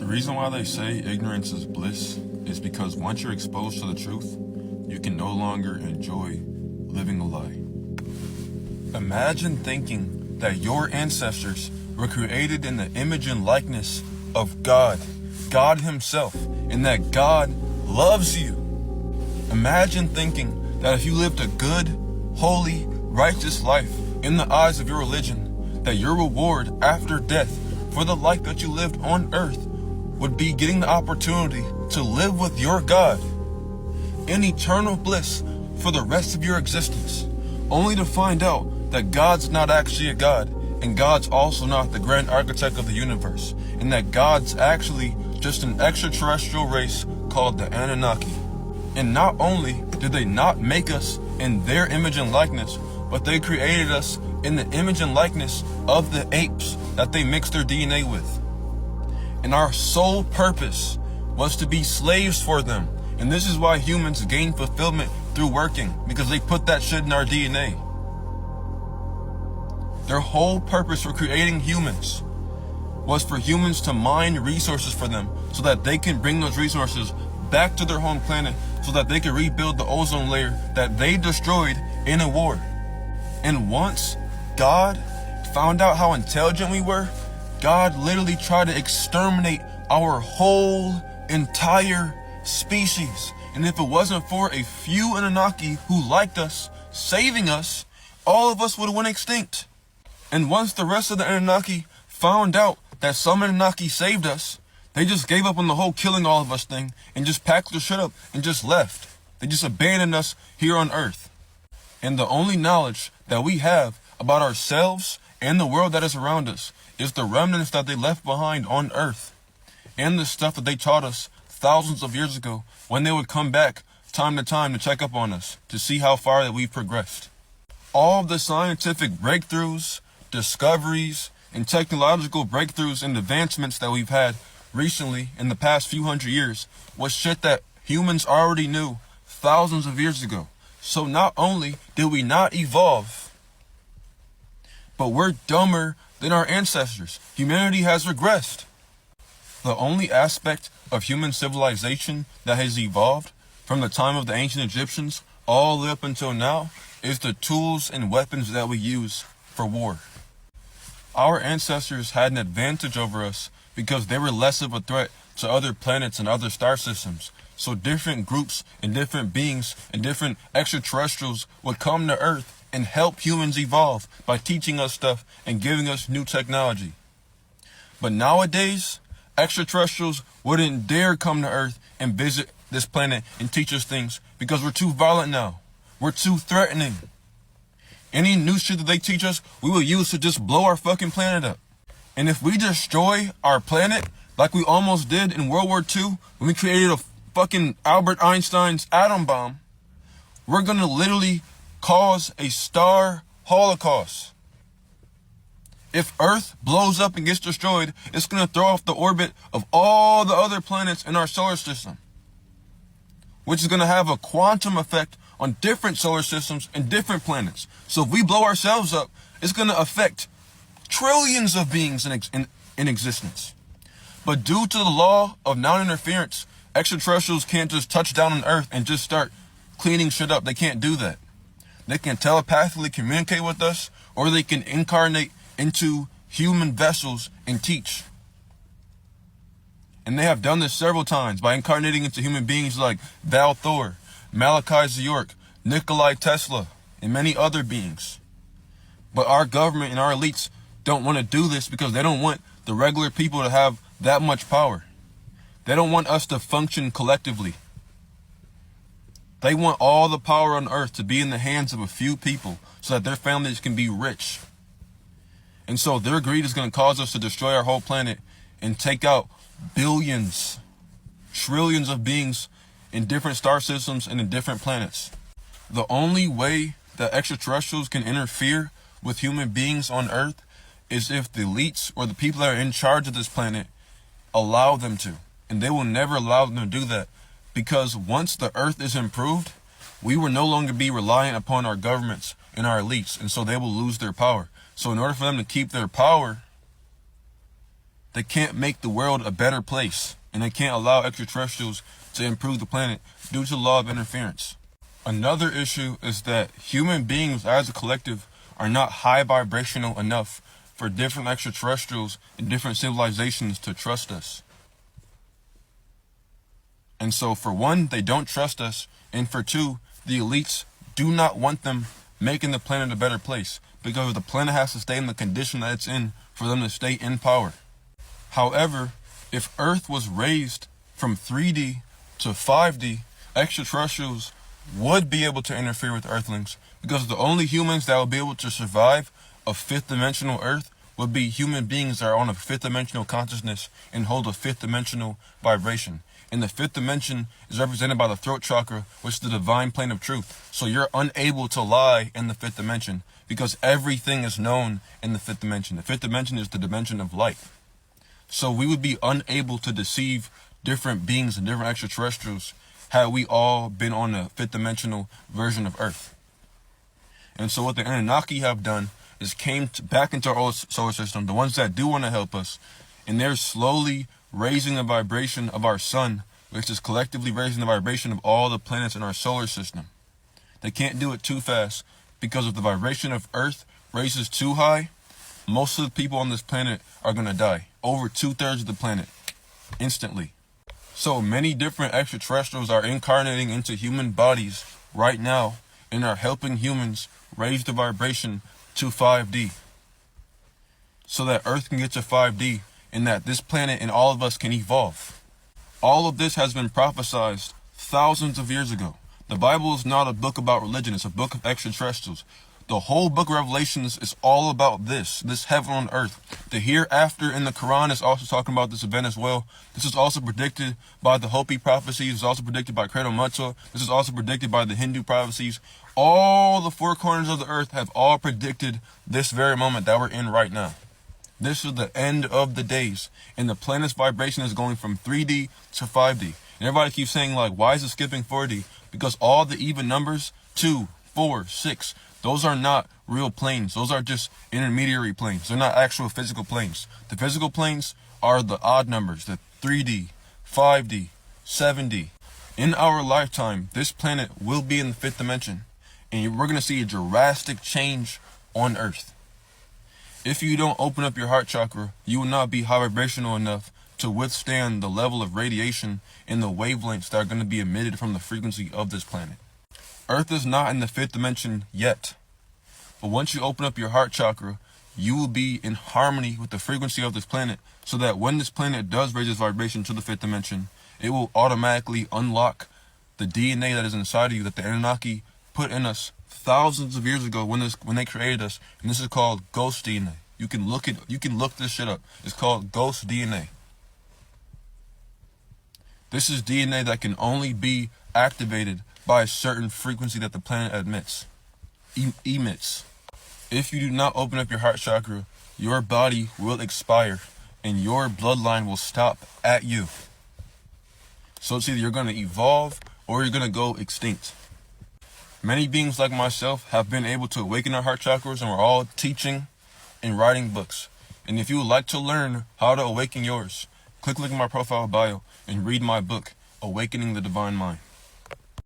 The reason why they say ignorance is bliss is because once you're exposed to the truth, you can no longer enjoy living a lie. Imagine thinking that your ancestors were created in the image and likeness of God Himself, and that God loves you. Imagine thinking that if you lived a good, holy, righteous life in the eyes of your religion, that your reward after death for the life that you lived on earth would be getting the opportunity to live with your God in eternal bliss for the rest of your existence, only to find out that God's not actually a God, and God's also not the grand architect of the universe, and that God's actually just an extraterrestrial race called the Anunnaki. And not only did they not make us in their image and likeness, but they created us in the image and likeness of the apes that they mixed their DNA with. And our sole purpose was to be slaves for them. And this is why humans gain fulfillment through working, because they put that shit in our DNA. Their whole purpose for creating humans was for humans to mine resources for them so that they can bring those resources back to their home planet so that they can rebuild the ozone layer that they destroyed in a war. And once God found out how intelligent we were, God literally tried to exterminate our whole entire species. And if it wasn't for a few Anunnaki who liked us, saving us, all of us would have went extinct. And once the rest of the Anunnaki found out that some Anunnaki saved us, they just gave up on the whole killing all of us thing and just packed their shit up and just left. They just abandoned us here on Earth. And the only knowledge that we have about ourselves and the world that is around us is the remnants that they left behind on Earth, and the stuff that they taught us thousands of years ago when they would come back time to time to check up on us to see how far that we've progressed. All of the scientific breakthroughs, discoveries, and technological breakthroughs and advancements that we've had recently in the past few hundred years was shit that humans already knew thousands of years ago. So not only did we not evolve, but we're dumber than our ancestors. Humanity has regressed. The only aspect of human civilization that has evolved from the time of the ancient Egyptians all the way up until now is the tools and weapons that we use for war. Our ancestors had an advantage over us because they were less of a threat to other planets and other star systems. So different groups and different beings and different extraterrestrials would come to Earth and help humans evolve by teaching us stuff and giving us new technology. But nowadays, extraterrestrials wouldn't dare come to Earth and visit this planet and teach us things because we're too violent now. We're too threatening. Any new shit that they teach us, we will use to just blow our fucking planet up. And if we destroy our planet, like we almost did in World War II, when we created a fucking Albert Einstein's atom bomb, we're gonna literally cause a star holocaust. If Earth blows up and gets destroyed, it's gonna throw off the orbit of all the other planets in our solar system, which is gonna have a quantum effect on different solar systems and different planets. So if we blow ourselves up, it's gonna affect trillions of beings in existence. But due to the law of non-interference, extraterrestrials can't just touch down on Earth and just start cleaning shit up. They can't do that. They can telepathically communicate with us, or they can incarnate into human vessels and teach. And they have done this several times by incarnating into human beings like Val Thor, Malachi Zork, Nikolai Tesla, and many other beings. But our government and our elites don't want to do this because they don't want the regular people to have that much power. They don't want us to function collectively. They want all the power on Earth to be in the hands of a few people so that their families can be rich. And so their greed is going to cause us to destroy our whole planet and take out billions, trillions of beings in different star systems and in different planets. The only way that extraterrestrials can interfere with human beings on Earth is if the elites or the people that are in charge of this planet allow them to. And they will never allow them to do that, because once the Earth is improved, we will no longer be reliant upon our governments and our elites, and so they will lose their power. So in order for them to keep their power, They can't make the world a better place, and they can't allow extraterrestrials to improve the planet due to the law of interference. Another issue is that human beings as a collective are not high vibrational enough for different extraterrestrials and different civilizations to trust us. And so for one, they don't trust us, and for two, the elites do not want them making the planet a better place, because the planet has to stay in the condition that it's in for them to stay in power. However, if Earth was raised from 3D to 5D, extraterrestrials would be able to interfere with Earthlings, because the only humans that will be able to survive a fifth dimensional Earth would be human beings that are on a fifth dimensional consciousness and hold a fifth dimensional vibration. And the fifth dimension is represented by the throat chakra, which is the divine plane of truth. So you're unable to lie in the fifth dimension because everything is known in the fifth dimension. The fifth dimension is the dimension of light. So we would be unable to deceive different beings and different extraterrestrials had we all been on a fifth dimensional version of Earth. And so what the Anunnaki have done is came back into our solar system, the ones that do want to help us, and they're slowly raising the vibration of our sun, which is collectively raising the vibration of all the planets in our solar system. They can't do it too fast because if the vibration of Earth raises too high, most of the people on this planet are going to die. Over 2/3 of the planet, instantly. So many different extraterrestrials are incarnating into human bodies right now and are helping humans raise the vibration to 5D so that Earth can get to 5D and that this planet and all of us can evolve. All of this has been prophesized thousands of years ago. The Bible is not a book about religion, it's a book of extraterrestrials. The whole book of Revelations is all about this heaven on earth. The hereafter in the Quran is also talking about this event as well. This is also predicted by the Hopi prophecies. This is also predicted by Credo Mutwa. This is also predicted by the Hindu prophecies. All the four corners of the earth have all predicted this very moment that we're in right now. This is the end of the days, and the planet's vibration is going from 3D to 5D. And everybody keeps saying, like, why is it skipping 4D? Because all the even numbers, 2, 4, 6, those are not real planes. Those are just intermediary planes. They're not actual physical planes. The physical planes are the odd numbers, the 3D, 5D, 7D. In our lifetime, this planet will be in the fifth dimension, and we're going to see a drastic change on Earth. If you don't open up your heart chakra, you will not be high vibrational enough to withstand the level of radiation and the wavelengths that are going to be emitted from the frequency of this planet. Earth is not in the fifth dimension yet, but once you open up your heart chakra, you will be in harmony with the frequency of this planet so that when this planet does raise its vibration to the fifth dimension, it will automatically unlock the DNA that is inside of you that the Anunnaki put in us thousands of years ago when they created us, and this is called ghost DNA. You can look this shit up. It's called ghost DNA. This is DNA that can only be activated by a certain frequency that the planet emits. If you do not open up your heart chakra, your body will expire and your bloodline will stop at you. So it's either you're going to evolve or you're going to go extinct. Many beings like myself have been able to awaken our heart chakras, and we're all teaching and writing books. And if you would like to learn how to awaken yours, click link in my profile bio and read my book, Awakening the Divine Mind.